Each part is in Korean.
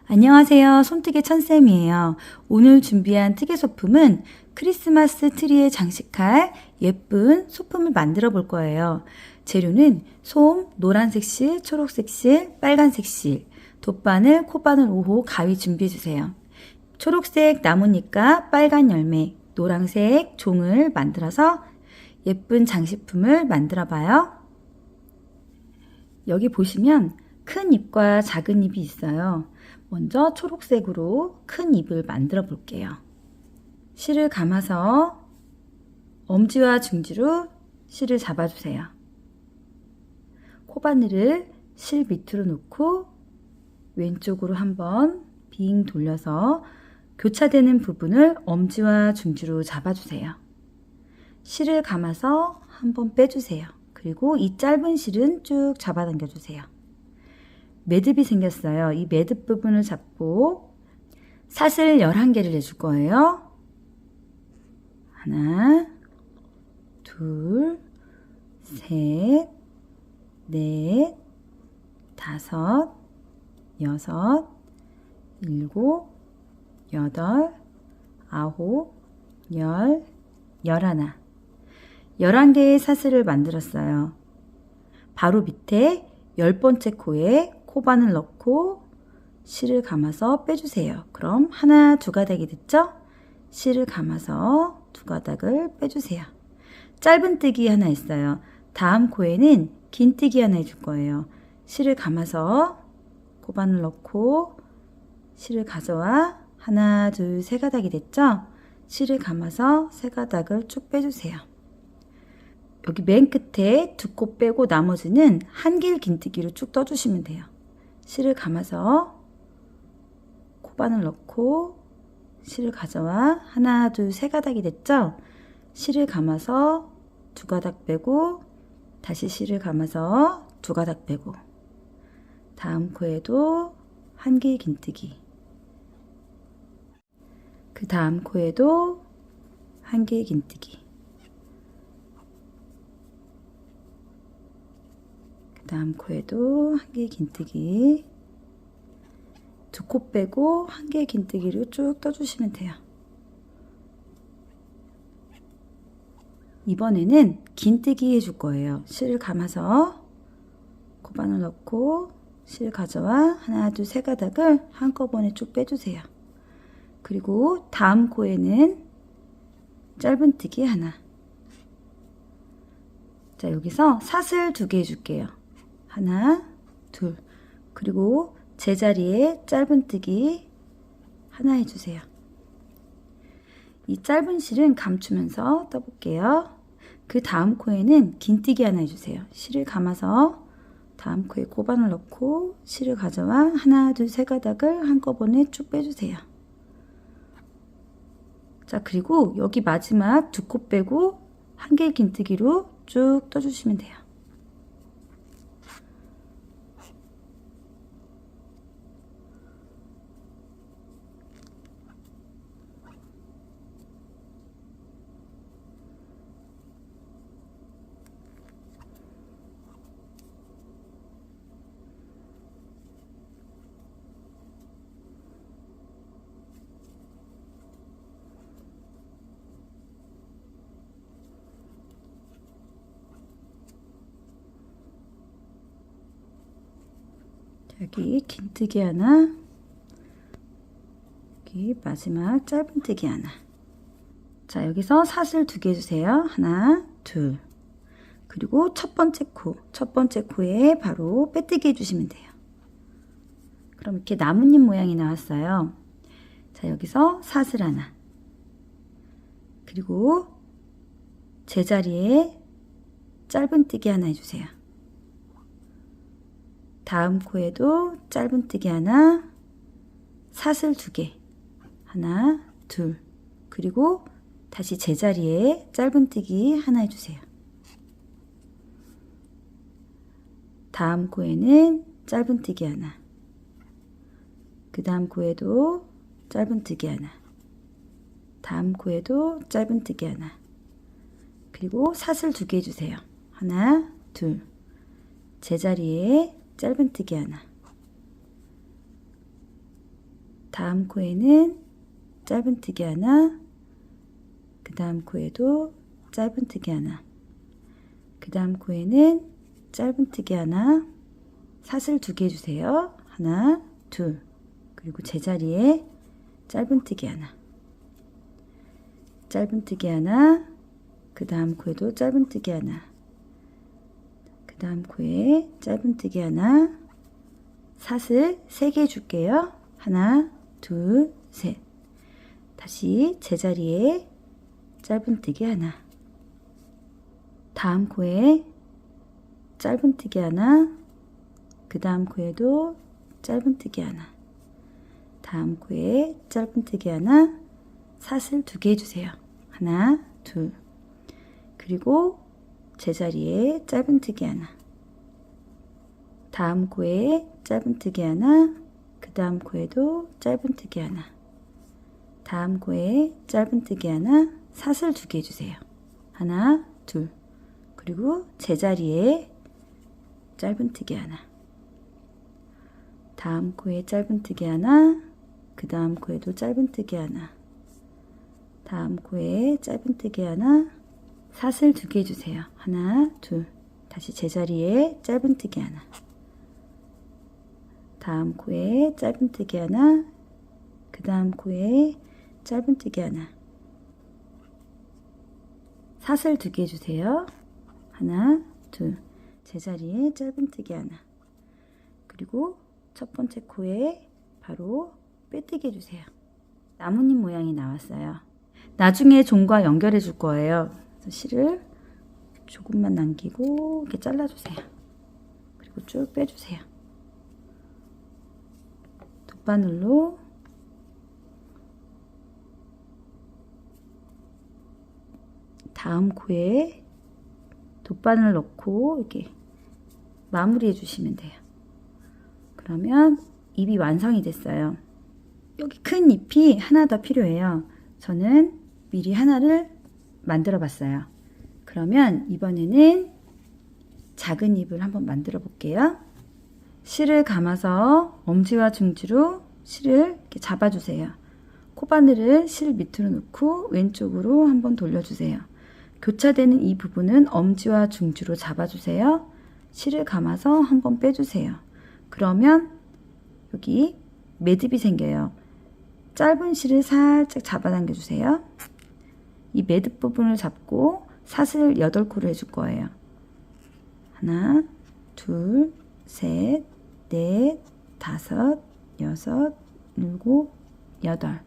안녕하세요. 손뜨개 천쌤이에요. 오늘 준비한 뜨개 소품은 크리스마스 트리에 장식할 예쁜 소품을 만들어 볼 거예요. 재료는 솜, 노란색 실, 초록색 실, 빨간색 실, 돗바늘, 코바늘 5호, 가위 준비해 주세요. 초록색 나뭇잎과 빨간 열매, 노란색 종을 만들어서 예쁜 장식품을 만들어 봐요. 여기 보시면 큰 잎과 작은 잎이 있어요. 먼저 초록색으로 큰 잎을 만들어 볼게요. 실을 감아서 엄지와 중지로 실을 잡아주세요. 코바늘을 실 밑으로 놓고 왼쪽으로 한번 빙 돌려서 교차되는 부분을 엄지와 중지로 잡아주세요. 실을 감아서 한번 빼주세요. 그리고 이 짧은 실은 쭉 잡아당겨 주세요. 매듭이 생겼어요. 이 매듭 부분을 잡고 사슬 11개를 내줄 거예요. 하나, 둘, 셋, 넷, 다섯, 여섯, 일곱, 여덟, 아홉, 열, 열하나. 11개의 사슬을 만들었어요. 바로 밑에 10번째 코에 코바늘 넣고 실을 감아서 빼주세요. 그럼 하나, 두 가닥이 됐죠? 실을 감아서 두 가닥을 빼주세요. 짧은뜨기 하나 있어요. 다음 코에는 긴뜨기 하나 해줄 거예요. 실을 감아서 코바늘 넣고 실을 가져와 하나, 둘, 세 가닥이 됐죠? 실을 감아서 세 가닥을 쭉 빼주세요. 여기 맨 끝에 두 코 빼고 나머지는 한길 긴뜨기로 쭉 떠주시면 돼요. 실을 감아서 코바늘 넣고 실을 가져와 하나, 둘, 세 가닥이 됐죠? 실을 감아서 두 가닥 빼고 다시 실을 감아서 두 가닥 빼고 다음 코에도 한길 긴뜨기, 그 다음 코에도 한길 긴뜨기, 다음 코에도 한길 긴뜨기, 두 코 빼고 한길 긴뜨기로 쭉 떠주시면 돼요. 이번에는 긴뜨기 해줄 거예요. 실을 감아서 코바늘 넣고 실 가져와 하나, 둘, 세 가닥을 한꺼번에 쭉 빼주세요. 그리고 다음 코에는 짧은뜨기 하나. 자, 여기서 사슬 2개 해줄게요. 하나, 둘, 그리고 제자리에 짧은뜨기 하나 해주세요. 이 짧은 실은 감추면서 떠볼게요. 그 다음 코에는 긴뜨기 하나 해주세요. 실을 감아서 다음 코에 코바늘 넣고 실을 가져와 하나, 둘, 세 가닥을 한꺼번에 쭉 빼주세요. 자, 그리고 여기 마지막 두 코 빼고 한길 긴뜨기로 쭉 떠주시면 돼요. 여기 긴뜨기 하나, 여기 마지막 짧은뜨기 하나. 자, 여기서 사슬 2개 해주세요. 하나, 둘. 그리고 첫 번째 코에 바로 빼뜨기 해주시면 돼요. 그럼 이렇게 나뭇잎 모양이 나왔어요. 자, 여기서 사슬 하나. 그리고 제자리에 짧은뜨기 하나 해주세요. 다음 코에도 짧은뜨기 하나, 사슬 2개, 하나, 둘, 그리고 다시 제자리에 짧은뜨기 하나 해주세요. 다음 코에는 짧은뜨기 하나, 그 다음 코에도 짧은뜨기 하나, 다음 코에도 짧은뜨기 하나, 그리고 사슬 2개 해주세요. 하나, 둘, 제자리에 짧은뜨기 하나, 다음 코에는 짧은뜨기 하나, 그 다음 코에도 짧은뜨기 하나, 그 다음 코에는 짧은뜨기 하나, 사슬 2개 해주세요. 하나, 둘, 그리고 제자리에 짧은뜨기 하나, 짧은뜨기 하나, 그 다음 코에도 짧은뜨기 하나, 그 다음 코에 짧은뜨기 하나, 사슬 3개 해줄게요. 하나, 둘, 셋. 다시 제자리에 짧은뜨기 하나, 다음 코에 짧은뜨기 하나, 그 다음 코에도 짧은뜨기 하나, 다음 코에 짧은뜨기 하나, 사슬 2개 해주세요. 하나, 둘, 그리고 제자리에 짧은뜨기 하나, 다음 코에 짧은뜨기 하나, 그 다음 코에도 짧은뜨기 하나, 다음 코에 짧은뜨기 하나, 사슬 2개 해주세요. 하나, 둘, 그리고 제자리에 짧은뜨기 하나, 다음 코에 짧은뜨기 하나, 그 다음 코에도 짧은뜨기 하나, 다음 코에 짧은뜨기 하나, 사슬 2개 해주세요. 하나, 둘, 다시 제자리에 짧은뜨기 하나, 다음 코에 짧은뜨기 하나, 그 다음 코에 짧은뜨기 하나, 사슬 2개 해주세요. 하나, 둘, 제자리에 짧은뜨기 하나, 그리고 첫 번째 코에 바로 빼뜨기 해주세요. 나뭇잎 모양이 나왔어요. 나중에 종과 연결해 줄 거예요. 그래서 실을 조금만 남기고 이렇게 잘라주세요. 그리고 쭉 빼주세요. 돗바늘로 다음 코에 돗바늘 넣고 이렇게 마무리해 주시면 돼요. 그러면 잎이 완성이 됐어요. 여기 큰 잎이 하나 더 필요해요. 저는 미리 하나를 만들어 봤어요. 그러면 이번에는 작은 잎을 한번 만들어 볼게요. 실을 감아서 엄지와 중지로 실을 이렇게 잡아주세요. 코바늘을 실 밑으로 넣고 왼쪽으로 한번 돌려주세요. 교차되는 이 부분은 엄지와 중지로 잡아주세요. 실을 감아서 한번 빼주세요. 그러면 여기 매듭이 생겨요. 짧은 실을 살짝 잡아당겨 주세요. 이 매듭 부분을 잡고 사슬 8코를 해줄 거예요. 하나, 둘, 셋, 넷, 다섯, 여섯, 일곱, 여덟.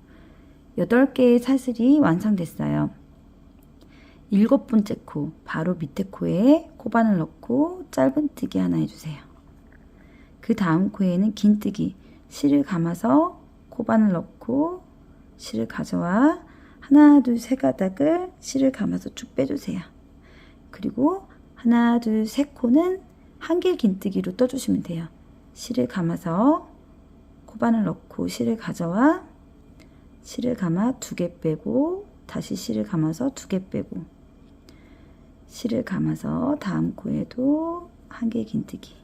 8개의 사슬이 완성됐어요. 7번째 코, 바로 밑에 코에 코바늘 넣고 짧은뜨기 하나 해주세요. 그 다음 코에는 긴뜨기, 실을 감아서 코바늘 넣고 실을 가져와 하나, 둘, 세 가닥을 실을 감아서 쭉 빼주세요. 그리고 하나, 둘, 세 코는 한길 긴뜨기로 떠주시면 돼요. 실을 감아서 코바늘 넣고 실을 가져와 실을 감아 2개 빼고 다시 실을 감아서 2개 빼고 실을 감아서 다음 코에도 한길 긴뜨기,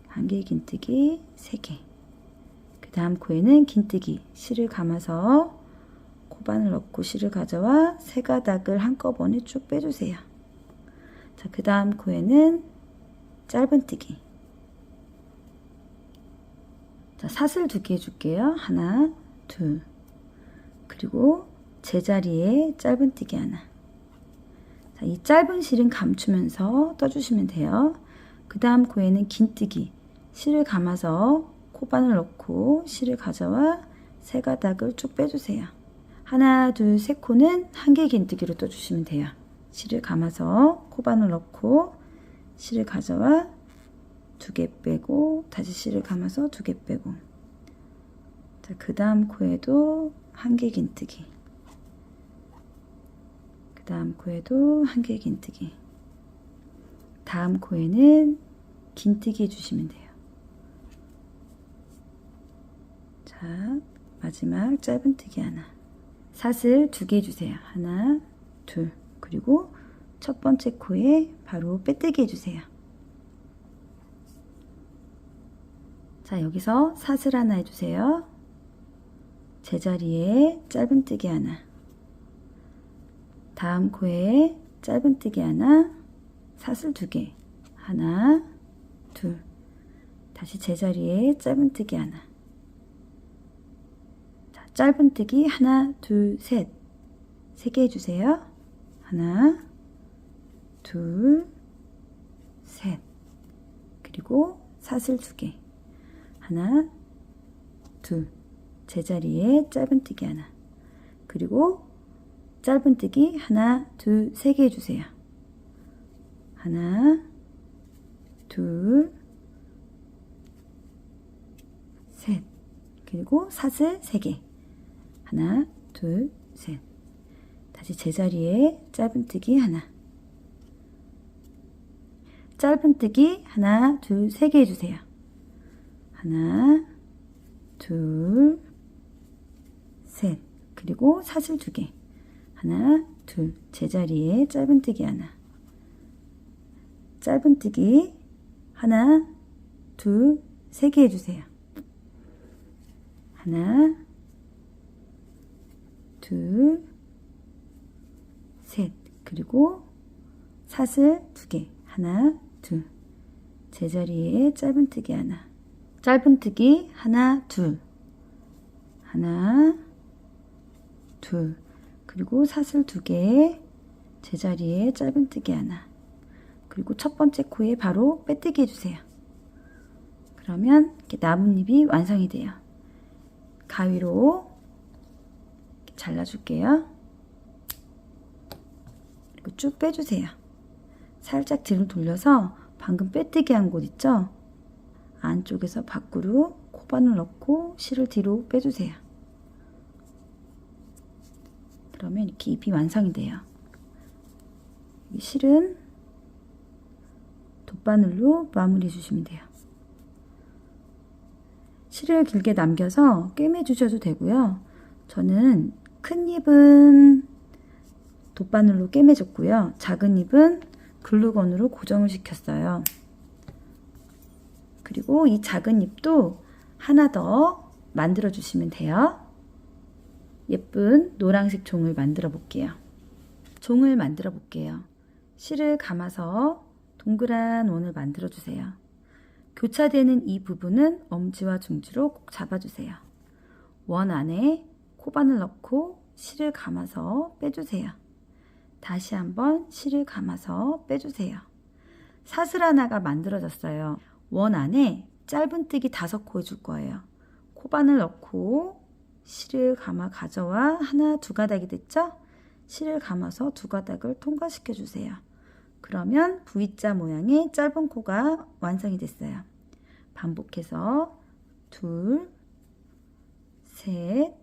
한길 긴뜨기 3개. 그 다음 코에는 긴뜨기, 실을 감아서 코바늘 넣고 실을 가져와 3가닥을 한꺼번에 쭉 빼주세요. 자, 그 다음 코에는 짧은뜨기. 자, 사슬 2개 해줄게요. 하나, 둘. 그리고 제자리에 짧은뜨기 하나. 자, 이 짧은 실은 감추면서 떠주시면 돼요. 그 다음 코에는 긴뜨기, 실을 감아서 코바늘 넣고 실을 가져와 3가닥을 쭉 빼주세요. 하나, 둘, 세 코는 한길 긴뜨기로 떠주시면 돼요. 실을 감아서 코바늘 넣고 실을 가져와 2개 빼고 다시 실을 감아서 2개 빼고. 자, 그 다음 코에도 한길 긴뜨기, 그 다음 코에도 한길 긴뜨기, 다음 코에는 긴뜨기 해주시면 돼요. 자, 마지막 짧은뜨기 하나. 사슬 2개 해주세요. 하나, 둘. 그리고 첫 번째 코에 바로 빼뜨기 해주세요. 자, 여기서 사슬 하나 해주세요. 제자리에 짧은뜨기 하나, 다음 코에 짧은뜨기 하나, 사슬 2개, 하나, 둘, 다시 제자리에 짧은뜨기 하나. 자, 짧은뜨기 하나, 둘, 셋, 3개 해주세요. 하나, 둘, 셋, 그리고 사슬 2개, 하나, 둘, 제자리에 짧은뜨기 하나, 그리고 짧은뜨기 하나, 둘, 3개 해주세요. 하나, 둘, 셋, 그리고 사슬 3개, 하나, 둘, 셋, 다시 제자리에 짧은뜨기 하나, 짧은뜨기 하나, 둘, 3개 해주세요. 하나, 둘, 셋, 그리고 사슬 2개, 하나, 둘, 제자리에 짧은뜨기 하나, 짧은뜨기 하나, 둘, 3개 해주세요. 하나, 둘, 셋, 그리고 사슬 2개, 하나, 둘, 제자리에 짧은뜨기 하나, 짧은뜨기 하나, 둘, 하나, 둘, 그리고 사슬 2개, 제자리에 짧은뜨기 하나, 그리고 첫 번째 코에 바로 빼뜨기 해주세요. 그러면 이렇게 나뭇잎이 완성이 돼요. 가위로 이렇게 잘라줄게요. 그리고 쭉 빼주세요. 살짝 뒤로 돌려서 방금 빼뜨기 한 곳 있죠? 안쪽에서 밖으로 코바늘 넣고 실을 뒤로 빼주세요. 그러면 이렇게 잎이 완성이 돼요. 이 실은 돗바늘로 마무리해 주시면 돼요. 실을 길게 남겨서 꿰매 주셔도 되고요. 저는 큰 잎은 돗바늘로 꿰매 줬고요. 작은 잎은 글루건으로 고정을 시켰어요. 그리고 이 작은 잎도 하나 더 만들어 주시면 돼요. 예쁜 노란색 종을 만들어 볼게요. 종을 만들어 볼게요. 실을 감아서 동그란 원을 만들어 주세요. 교차되는 이 부분은 엄지와 중지로 꼭 잡아주세요. 원 안에 코바늘 넣고 실을 감아서 빼주세요. 다시 한번 실을 감아서 빼주세요. 사슬 하나가 만들어졌어요. 원 안에 짧은뜨기 5코 해줄 거예요. 코바늘 넣고 실을 감아 가져와 하나, 2가닥이 됐죠? 실을 감아서 2가닥을 통과시켜 주세요. 그러면 V자 모양의 짧은 코가 완성이 됐어요. 반복해서 둘, 셋,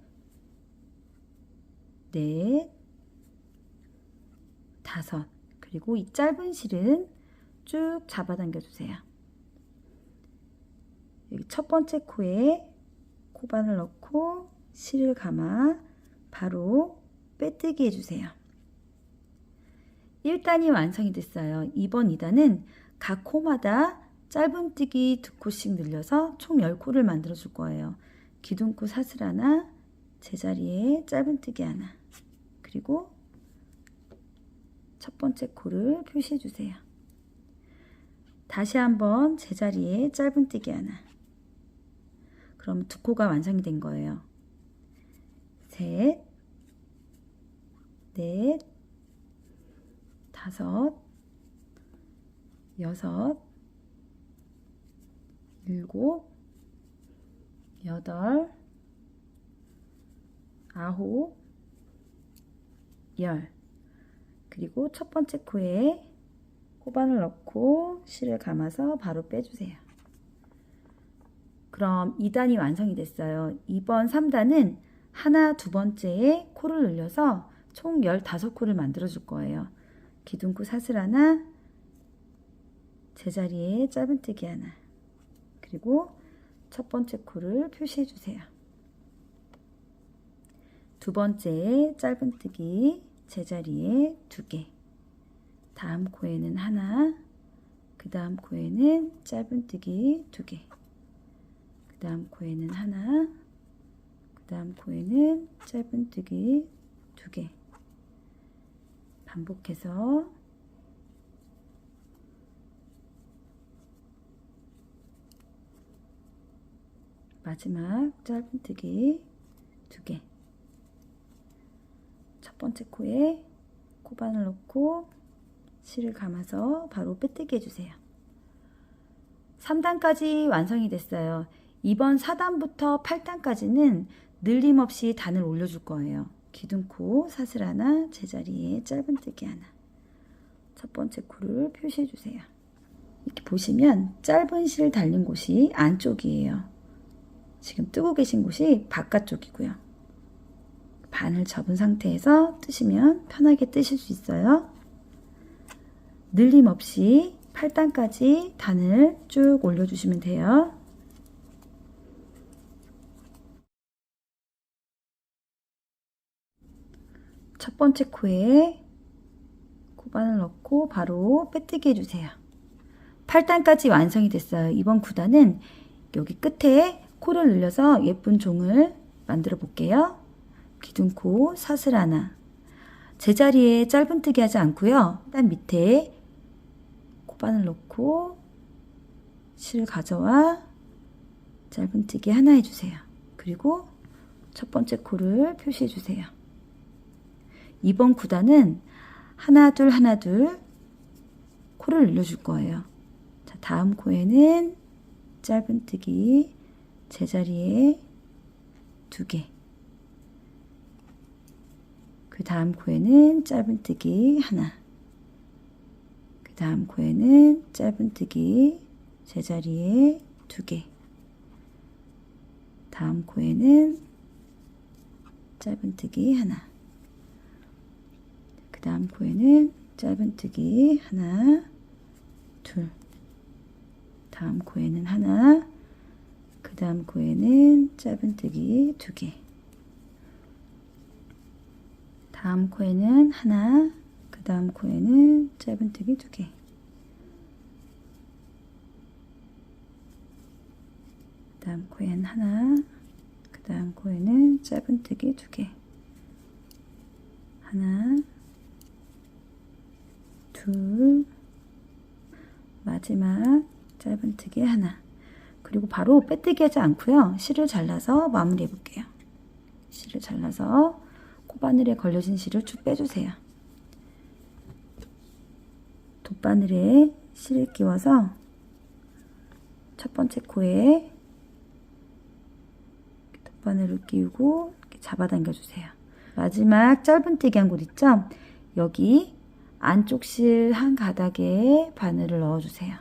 넷, 5, 그리고 이 짧은 실은 쭉 잡아당겨 주세요. 여기 첫 번째 코에 코바늘 넣고 실을 감아 바로 빼뜨기 해주세요. 1단이 완성이 됐어요. 이번 2단은 각 코마다 짧은뜨기 2코씩 늘려서 총 10코를 만들어 줄 거예요. 기둥코 사슬 하나, 제자리에 짧은뜨기 하나, 그리고 첫 번째 코를 표시해 주세요. 다시 한번 제자리에 짧은뜨기 하나. 그럼 2코가 완성이 된 거예요. 셋, 넷, 5, 6, 7, 8, 9, 10. 그리고 첫 번째 코에 코바늘 넣고 실을 감아서 바로 빼주세요. 그럼 2단이 완성이 됐어요. 이번 3단은 하나, 2번째에 코를 늘려서 총 15코를 만들어 줄 거예요. 기둥코 사슬 하나, 제자리에 짧은뜨기 하나, 그리고 첫 번째 코를 표시해 주세요. 두 번째에 짧은뜨기, 제자리에 2개, 다음 코에는 하나, 그 다음 코에는 짧은뜨기 2개, 다음 코에는 하나, 그 다음 코에는 짧은뜨기 2개. 반복해서 마지막 짧은뜨기 2개. 첫 번째 코에 코바늘 넣고 실을 감아서 바로 빼뜨기 해주세요. 3단까지 완성이 됐어요. 이번 4단부터 8단까지는 늘림 없이 단을 올려줄 거예요. 기둥코 사슬 하나, 제자리에 짧은뜨기 하나. 첫 번째 코를 표시해 주세요. 이렇게 보시면 짧은 실 달린 곳이 안쪽이에요. 지금 뜨고 계신 곳이 바깥쪽이고요. 반을 접은 상태에서 뜨시면 편하게 뜨실 수 있어요. 늘림 없이 8단까지 단을 쭉 올려주시면 돼요. 첫 번째 코에 코바늘 넣고 바로 빼뜨기 해주세요. 8단까지 완성이 됐어요. 이번 9단은 여기 끝에 코를 늘려서 예쁜 종을 만들어 볼게요. 기둥코 사슬 하나. 제자리에 짧은뜨기 하지 않고요. 딱 밑에 코바늘 넣고 실을 가져와 짧은뜨기 하나 해주세요. 그리고 첫 번째 코를 표시해 주세요. 이번 9단은 하나 둘 하나 둘 코를 늘려줄 거예요. 자, 다음 코에는 짧은뜨기 제자리에 2개. 그 다음 코에는 짧은뜨기 하나. 그 다음 코에는 짧은뜨기 제자리에 2개. 다음 코에는 짧은뜨기 하나. 그 다음 코에는 짧은뜨기 하나, 둘. 다음 코에는 하나. 그 다음 코에는 짧은뜨기 2개. 다음 코에는 하나. 그 다음 코에는 짧은뜨기 2개. 그 다음 코에는 하나. 그 다음 코에는 짧은뜨기 2개. 하나, 둘, 마지막 짧은뜨기 하나. 그리고 바로 빼뜨기 하지 않고요. 실을 잘라서 마무리해 볼게요. 실을 잘라서 코바늘에 걸려진 실을 쭉 빼주세요. 돗바늘에 실을 끼워서 첫 번째 코에 돗바늘을 끼우고 이렇게 잡아당겨 주세요. 마지막 짧은뜨기 한 곳 있죠? 여기 안쪽 실 한 가닥에 바늘을 넣어주세요.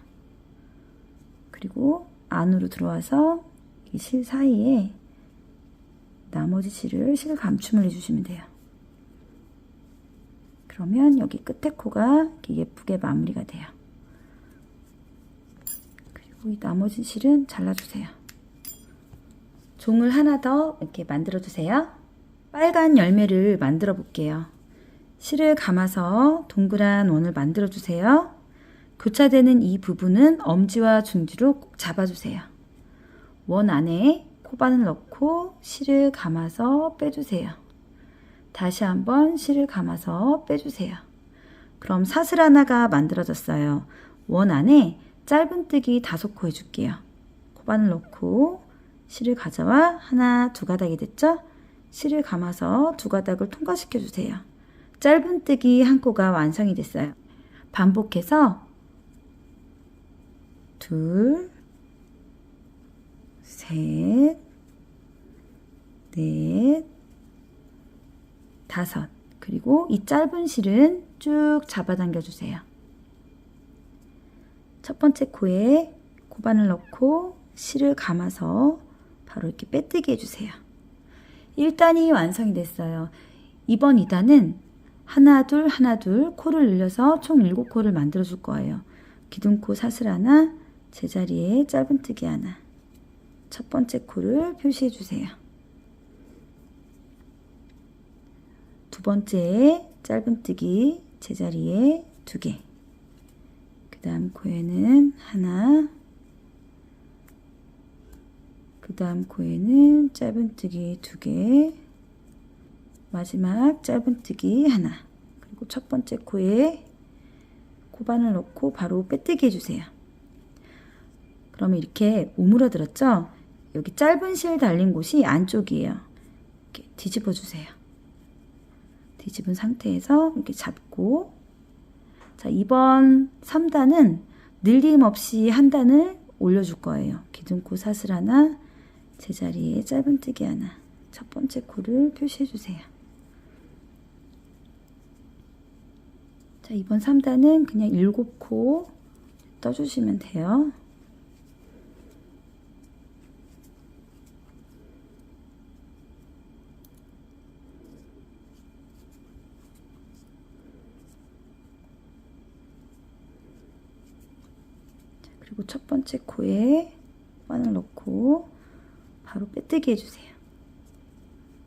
그리고 안으로 들어와서 이 실 사이에 나머지 실을 실 감춤을 해주시면 돼요. 그러면 여기 끝에 코가 이렇게 예쁘게 마무리가 돼요. 그리고 이 나머지 실은 잘라주세요. 종을 하나 더 이렇게 만들어 주세요. 빨간 열매를 만들어 볼게요. 실을 감아서 동그란 원을 만들어 주세요. 교차되는 이 부분은 엄지와 중지로 꼭 잡아주세요. 원 안에 코바늘 넣고 실을 감아서 빼주세요. 다시 한번 실을 감아서 빼주세요. 그럼 사슬 하나가 만들어졌어요. 원 안에 짧은뜨기 5코 해줄게요. 코바늘 넣고 실을 가져와 하나, 2가닥이 됐죠? 실을 감아서 2가닥을 통과시켜 주세요. 짧은뜨기 한 코가 완성이 됐어요. 반복해서 둘, 셋, 넷, 5. 그리고 이 짧은 실은 쭉 잡아당겨 주세요. 첫 번째 코에 코바늘 넣고 실을 감아서 바로 이렇게 빼뜨기 해주세요. 1단이 완성이 됐어요. 이번 2단은 하나 둘 하나 둘 코를 늘려서 총 7코를 만들어 줄 거예요. 기둥코 사슬 하나, 제자리에 짧은뜨기 하나. 첫 번째 코를 표시해 주세요. 두 번째 짧은뜨기 제자리에 2개. 그 다음 코에는 하나, 그 그 다음 코에는 짧은뜨기 2개, 마지막 짧은뜨기 하나, 그리고 첫 번째 코에 코바늘 넣고 바로 빼뜨기 해주세요. 그러면 이렇게 오므러들었죠? 여기 짧은 실 달린 곳이 안쪽이에요. 이렇게 뒤집어 주세요. 뒤집은 상태에서 이렇게 잡고, 자, 이번 3단은 늘림 없이 한 단을 올려줄 거예요. 기둥코 사슬 하나, 제자리에 짧은뜨기 하나, 첫 번째 코를 표시해 주세요. 자, 이번 3단은 그냥 7코 떠주시면 돼요. 그리고 첫 번째 코에 바늘 넣고 바로 빼뜨기 해주세요.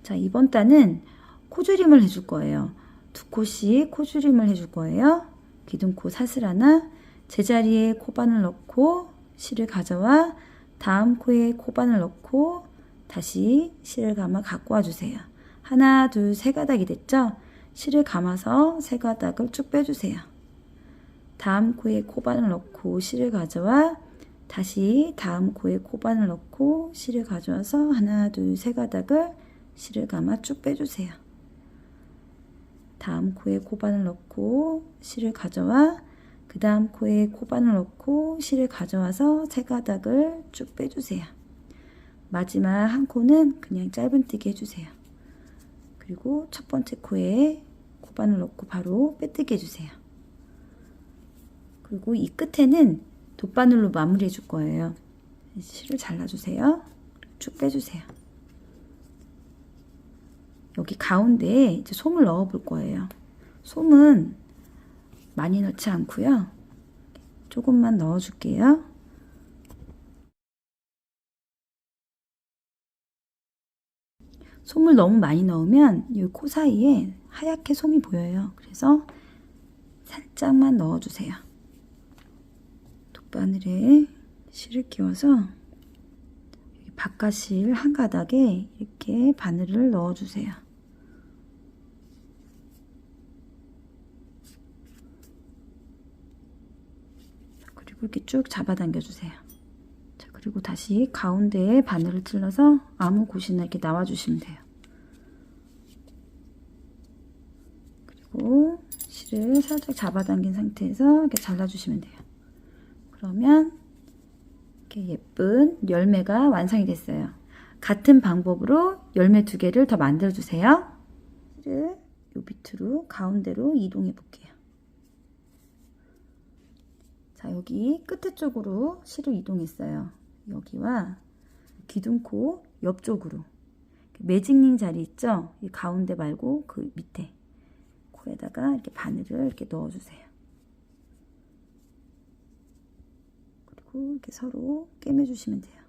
자, 이번 단은 코줄임을 해줄 거예요. 2코씩 코줄임을 해줄 거예요. 기둥코 사슬 하나, 제자리에 코바늘 넣고 실을 가져와 다음 코에 코바늘 넣고 다시 실을 감아 갖고 와주세요. 하나, 둘, 세 가닥이 됐죠? 실을 감아서 세 가닥을 쭉 빼주세요. 다음 코에 코바늘 넣고 실을 가져와 다시 다음 코에 코바늘 넣고 실을 가져와서 하나, 둘, 세 가닥을 실을 감아 쭉 빼주세요. 다음 코에 코바늘 넣고 실을 가져와 그 다음 코에 코바늘 넣고 실을 가져와서 세 가닥을 쭉 빼주세요. 마지막 한 코는 그냥 짧은뜨기 해주세요. 그리고 첫 번째 코에 코바늘 넣고 바로 빼뜨기 해주세요. 그리고 이 끝에는 돗바늘로 마무리해 줄 거예요. 실을 잘라주세요. 쭉 빼주세요. 여기 가운데에 이제 솜을 넣어 볼 거예요. 솜은 많이 넣지 않고요. 조금만 넣어 줄게요. 솜을 너무 많이 넣으면 이 코 사이에 하얗게 솜이 보여요. 그래서 살짝만 넣어 주세요. 돗바늘에 실을 끼워서 여기 바깥실 한 가닥에 이렇게 바늘을 넣어 주세요. 그리고 이렇게 쭉 잡아당겨 주세요. 자, 그리고 다시 가운데에 바늘을 찔러서 아무 곳이나 이렇게 나와 주시면 돼요. 그리고 실을 살짝 잡아당긴 상태에서 이렇게 잘라 주시면 돼요. 그러면 이렇게 예쁜 열매가 완성이 됐어요. 같은 방법으로 열매 2개를 더 만들어 주세요. 실을 요 밑으로 가운데로 이동해 볼게요. 자, 여기 끝에 쪽으로 실을 이동했어요. 여기와 기둥코 옆쪽으로 매직링 자리 있죠? 이 가운데 말고 그 밑에 코에다가 이렇게 바늘을 이렇게 넣어주세요. 그리고 이렇게 서로 꿰매주시면 돼요.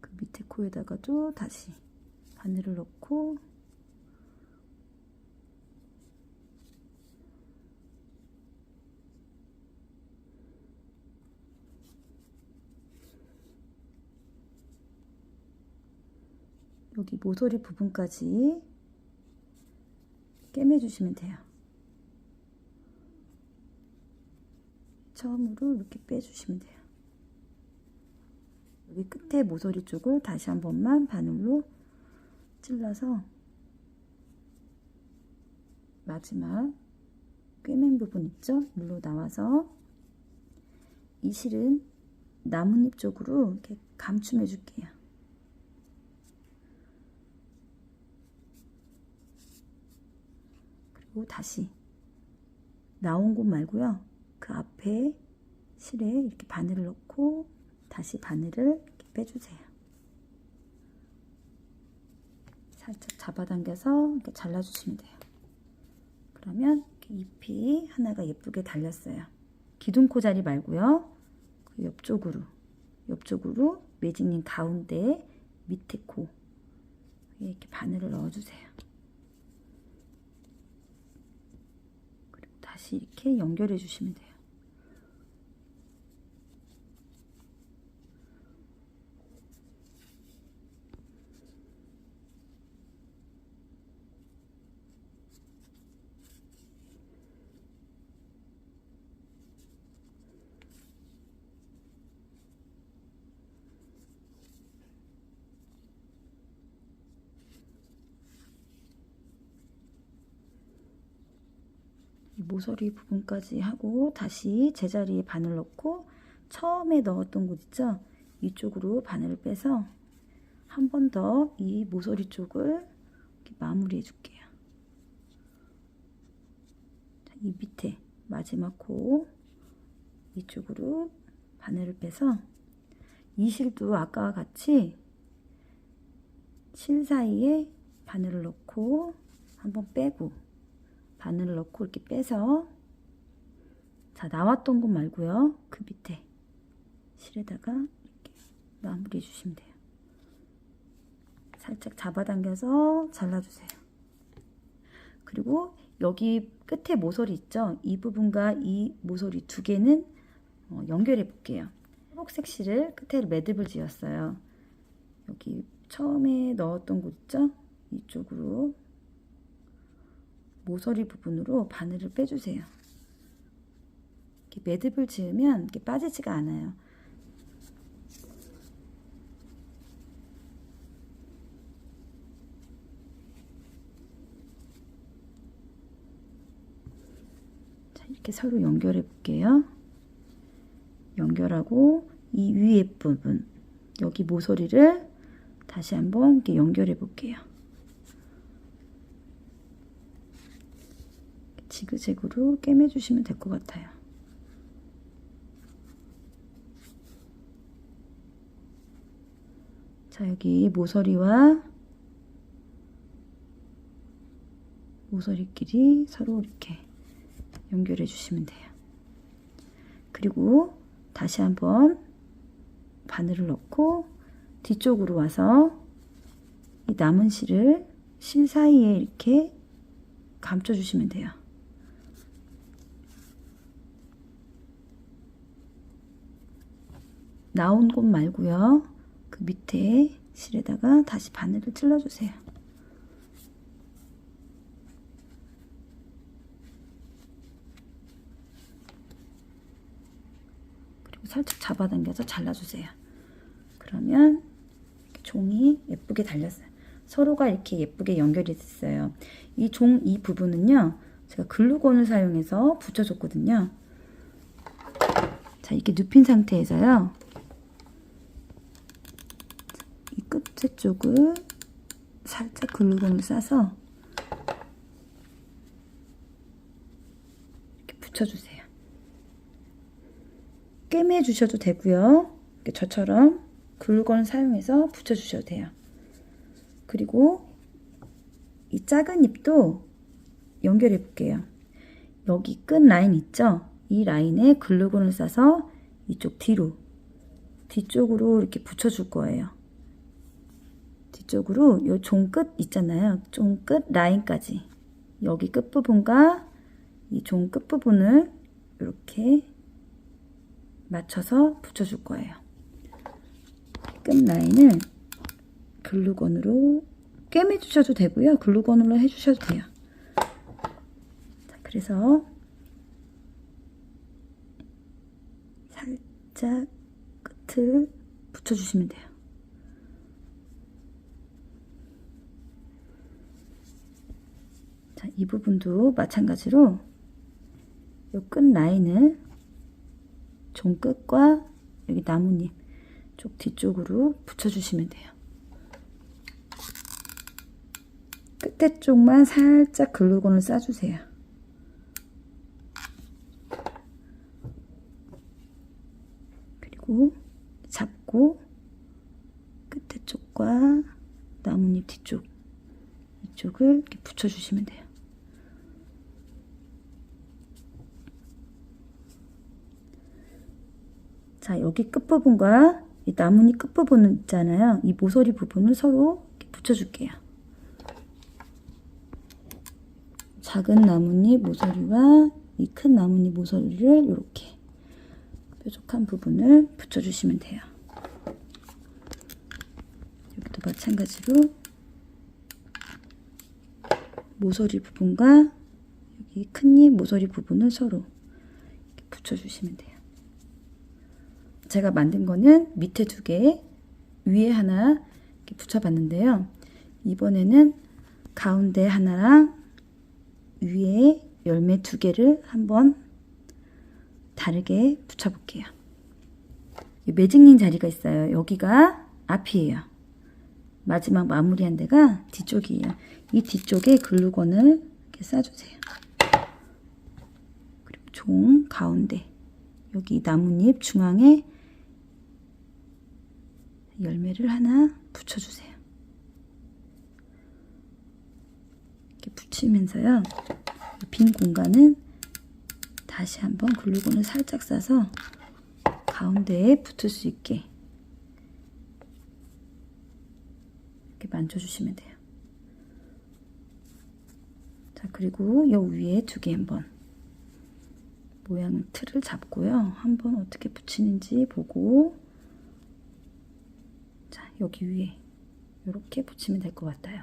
그 밑에 코에다가도 다시 바늘을 넣고 여기 모서리 부분까지 꿰매주시면 돼요. 처음으로 이렇게 빼주시면 돼요. 여기 끝에 모서리 쪽을 다시 한 번만 바늘로 찔러서 마지막 꿰맨 부분 있죠? 물로 나와서 이 실은 나뭇잎 쪽으로 이렇게 감춤해 줄게요. 그리고 다시 나온 곳 말고요. 그 앞에 실에 이렇게 바늘을 넣고 다시 바늘을 이렇게 빼주세요. 살짝 잡아당겨서 이렇게 잘라주시면 돼요. 그러면 이렇게 잎이 하나가 예쁘게 달렸어요. 기둥코 자리 말고요. 그 옆쪽으로 매직링 가운데 밑에 코 이렇게 바늘을 넣어주세요. 그리고 다시 이렇게 연결해 주시면 돼요. 모서리 부분까지 하고 다시 제자리에 바늘 넣고 처음에 넣었던 곳 있죠? 이쪽으로 바늘을 빼서 한 번 더 이 모서리 쪽을 이렇게 마무리해 줄게요. 이 밑에 마지막 코 이쪽으로 바늘을 빼서 이 실도 아까와 같이 실 사이에 바늘을 넣고 한번 빼고 바늘을 넣고 이렇게 빼서 자 나왔던 곳 말고요. 그 밑에 실에다가 이렇게 마무리해 주시면 돼요. 살짝 잡아당겨서 잘라주세요. 그리고 여기 끝에 모서리 있죠? 이 부분과 이 모서리 두 개는 연결해 볼게요. 초록색 실을 끝에 매듭을 지었어요. 여기 처음에 넣었던 곳 있죠? 이쪽으로 모서리 부분으로 바늘을 빼주세요. 이렇게 매듭을 지으면 이렇게 빠지지가 않아요. 자, 이렇게 서로 연결해 볼게요. 연결하고 이 위에 부분 여기 모서리를 다시 한번 이렇게 연결해 볼게요. 지그재그로 꿰매주시면 될 것 같아요. 자, 여기 모서리와 모서리끼리 서로 이렇게 연결해 주시면 돼요. 그리고 다시 한번 바늘을 넣고 뒤쪽으로 와서 이 남은 실을 실 사이에 이렇게 감춰 주시면 돼요. 나온 곳 말고요. 그 밑에 실에다가 다시 바늘을 찔러 주세요. 그리고 살짝 잡아당겨서 잘라주세요. 그러면 이렇게 종이 예쁘게 달렸어요. 서로가 이렇게 예쁘게 연결이 됐어요. 이 종 이 부분은요, 제가 글루건을 사용해서 붙여줬거든요. 자, 이렇게 눕힌 상태에서요, 이 끝에 쪽을 살짝 글루건을 싸서 이렇게 붙여주세요. 꿰매 주셔도 되고요. 이렇게 저처럼 글루건을 사용해서 붙여주셔도 돼요. 그리고 이 작은 잎도 연결해 볼게요. 여기 끝 라인 있죠? 이 라인에 글루건을 싸서 이쪽 뒤쪽으로 이렇게 붙여줄 거예요. 뒤쪽으로 요 종 끝 있잖아요. 종 끝 라인까지 여기 끝부분과 이 종 끝부분을 이렇게 맞춰서 붙여줄 거예요. 끝 라인을 글루건으로 꿰매 주셔도 되고요. 글루건으로 해주셔도 돼요. 자, 그래서 살짝 끝을 붙여주시면 돼요. 자, 이 부분도 마찬가지로 이 끝 라인을 종 끝과 여기 나뭇잎 쪽 뒤쪽으로 붙여주시면 돼요. 끝에 쪽만 살짝 글루건을 싸주세요. 그리고 잡고 끝에 쪽과 나뭇잎 뒤쪽 이쪽을 이렇게 붙여주시면 돼요. 자, 여기 끝부분과 이 나뭇잎 끝부분 있잖아요. 이 모서리 부분을 서로 이렇게 붙여줄게요. 작은 나뭇잎 모서리와 이 큰 나뭇잎 모서리를 이렇게 뾰족한 부분을 붙여주시면 돼요. 여기도 마찬가지로 모서리 부분과 여기 큰 잎 모서리 부분을 서로 이렇게 붙여주시면 돼요. 제가 만든 거는 밑에 2개, 위에 하나 이렇게 붙여봤는데요. 이번에는 가운데 하나랑 위에 열매 2개를 한번 다르게 붙여볼게요. 매직링 자리가 있어요. 여기가 앞이에요. 마지막 마무리한 데가 뒤쪽이에요. 이 뒤쪽에 글루건을 이렇게 싸주세요. 그리고 종 가운데 여기 나뭇잎 중앙에 열매를 하나 붙여주세요. 이렇게 붙이면서요. 빈 공간은 다시 한번 글루건을 살짝 싸서 가운데에 붙을 수 있게 이렇게 만져주시면 돼요. 자, 그리고 요 위에 2개 한번 모양 틀을 잡고요. 한번 어떻게 붙이는지 보고, 자, 여기 위에 이렇게 붙이면 될 것 같아요.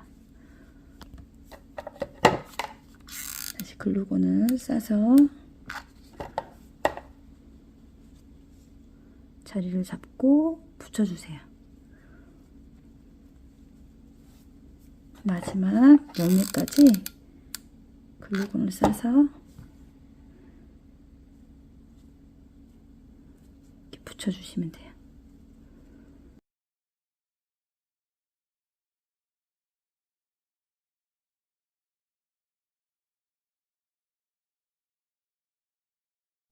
다시 글루건을 싸서 자리를 잡고 붙여주세요. 마지막 열매까지 글루건을 싸서 이렇게 붙여주시면 돼요.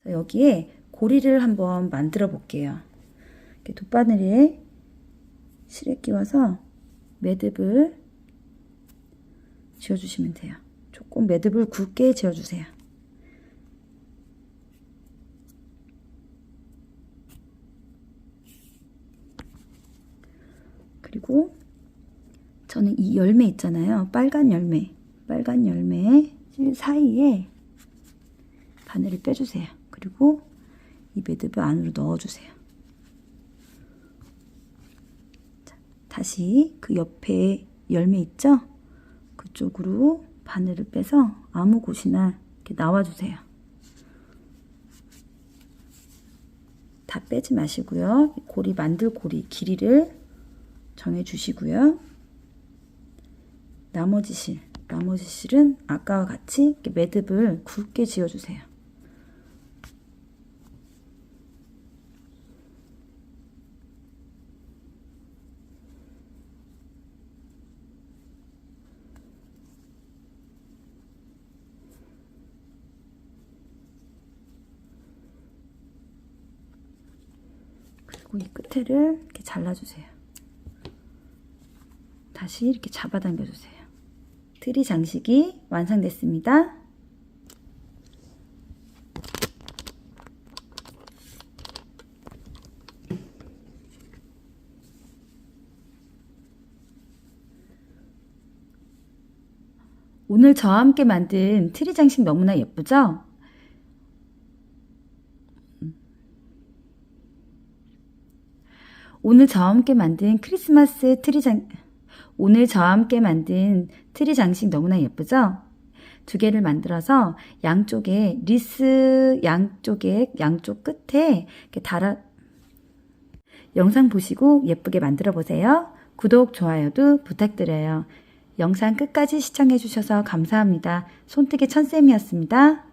여기에 고리를 한번 만들어 볼게요. 이렇게 돗바늘에 실에 끼워서 매듭을 지어주시면 돼요. 조금 매듭을 굵게 지어주세요. 그리고 저는 이 열매 있잖아요. 빨간 열매 사이에 바늘을 빼주세요. 그리고 이 매듭을 안으로 넣어주세요. 자, 다시 그 옆에 열매 있죠? 그쪽으로 바늘을 빼서 아무 곳이나 이렇게 나와주세요. 다 빼지 마시고요. 고리 만들 고리 길이를 정해주시고요. 나머지 실은 아까와 같이 이렇게 매듭을 굵게 지어주세요. 그리고 이 끝에를 이렇게 잘라주세요. 다시 이렇게 잡아당겨주세요. 트리 장식이 완성됐습니다. 오늘 저와 함께 만든 트리 장식 너무나 예쁘죠? 오늘 저와 함께 만든 트리 장식 너무나 예쁘죠? 2개를 만들어서 양쪽에 리스 양쪽 끝에 이렇게 영상 보시고 예쁘게 만들어 보세요. 구독, 좋아요도 부탁드려요. 영상 끝까지 시청해 주셔서 감사합니다. 손뜨개 천쌤이었습니다.